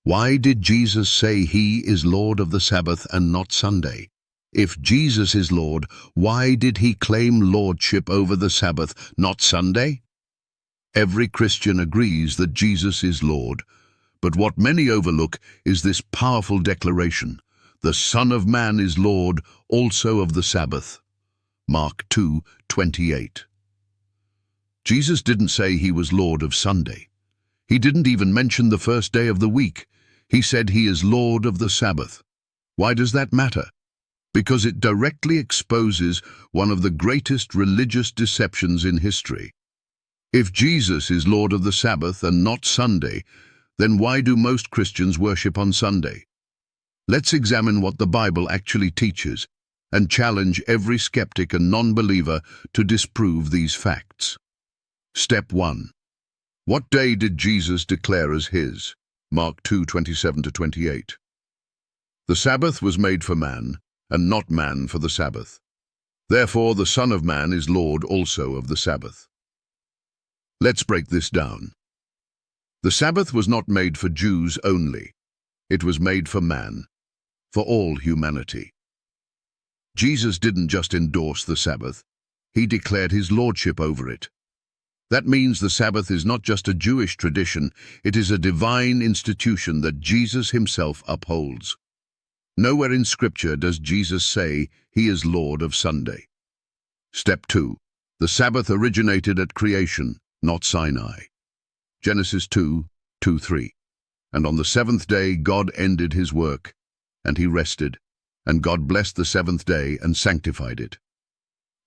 Why did Jesus say he is Lord of the Sabbath and not Sunday? If Jesus is Lord, why did he claim lordship over the Sabbath, not Sunday? Every Christian agrees that Jesus is Lord, but what many overlook is this powerful declaration: the Son of Man is Lord also of the Sabbath. Mark 2:28. Jesus didn't say he was Lord of Sunday. He didn't even mention the first day of the week. He said he is Lord of the Sabbath. Why does that matter? Because it directly exposes one of the greatest religious deceptions in history. If Jesus is Lord of the Sabbath and not Sunday, then why do most Christians worship on Sunday? Let's examine what the Bible actually teaches and challenge every skeptic and non-believer to disprove these facts. Step 1. What day did Jesus declare as his? Mark 2:27-28. The Sabbath was made for man, and not man for the Sabbath. Therefore the Son of Man is Lord also of the Sabbath. Let's break this down. The Sabbath was not made for Jews only. It was made for man, for all humanity. Jesus didn't just endorse the Sabbath, he declared his lordship over it. That means the Sabbath is not just a Jewish tradition, it is a divine institution that Jesus himself upholds. Nowhere in Scripture does Jesus say he is Lord of Sunday. Step 2. The Sabbath originated at creation, not Sinai. Genesis 2:2-3. And on the seventh day God ended his work, and he rested, and God blessed the seventh day and sanctified it.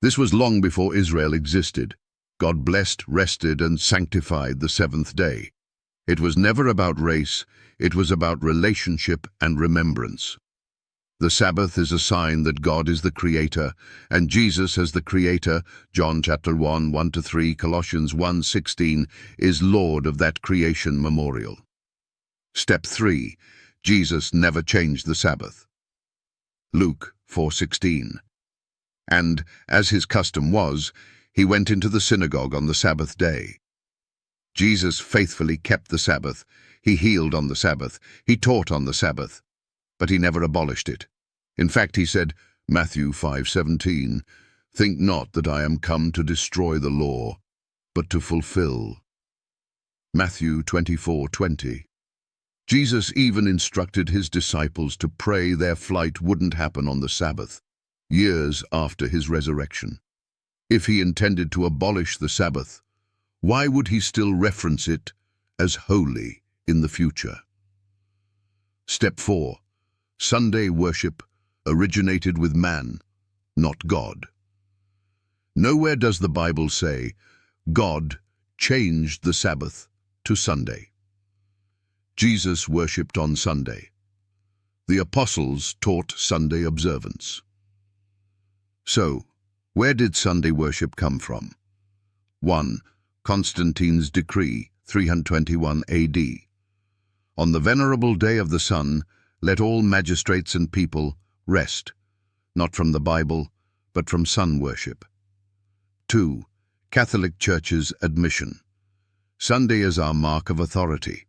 This was long before Israel existed. God blessed, rested, and sanctified the seventh day. It was never about race, it was about relationship and remembrance. The Sabbath is a sign that God is the Creator, and Jesus as the Creator, John chapter 1:1-3, Colossians 1:16, is Lord of that creation memorial. Step 3. Jesus never changed the Sabbath. Luke 4:16. And, as his custom was, he went into the synagogue on the Sabbath day. Jesus faithfully kept the Sabbath. He healed on the Sabbath. He taught on the Sabbath. But he never abolished it. In fact, he said, Matthew 5:17, "Think not that I am come to destroy the law, but to fulfill." Matthew 24:20. Jesus even instructed his disciples to pray their flight wouldn't happen on the Sabbath, years after his resurrection. If he intended to abolish the Sabbath, why would he still reference it as holy in the future? Step 4. Sunday worship originated with man, not God. Nowhere does the Bible say God changed the Sabbath to Sunday. Jesus worshipped on Sunday. The apostles taught Sunday observance. So, where did Sunday worship come from? 1. Constantine's decree, 321 AD. On the venerable day of the sun, let all magistrates and people rest, not from the Bible, but from sun worship. 2. Catholic Church's admission. Sunday is our mark of authority.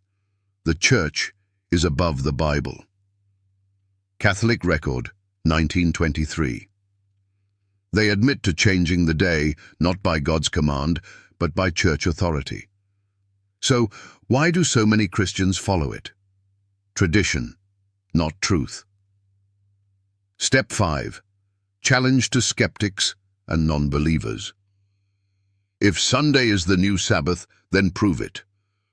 The Church is above the Bible. Catholic Record, 1923. They admit to changing the day, not by God's command, but by church authority. So, why do so many Christians follow it? Tradition, not truth. Step 5. Challenge to skeptics and non-believers. If Sunday is the new Sabbath, then prove it.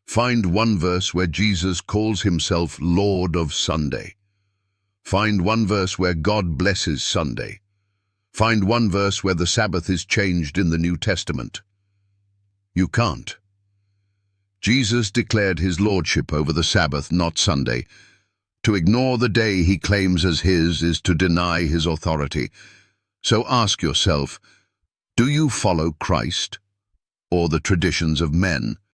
Find one verse where Jesus calls himself Lord of Sunday. Find one verse where God blesses Sunday. Find one verse where the Sabbath is changed in the New Testament. You can't. Jesus declared his lordship over the Sabbath, not Sunday. To ignore the day he claims as his is to deny his authority. So ask yourself, do you follow Christ or the traditions of men?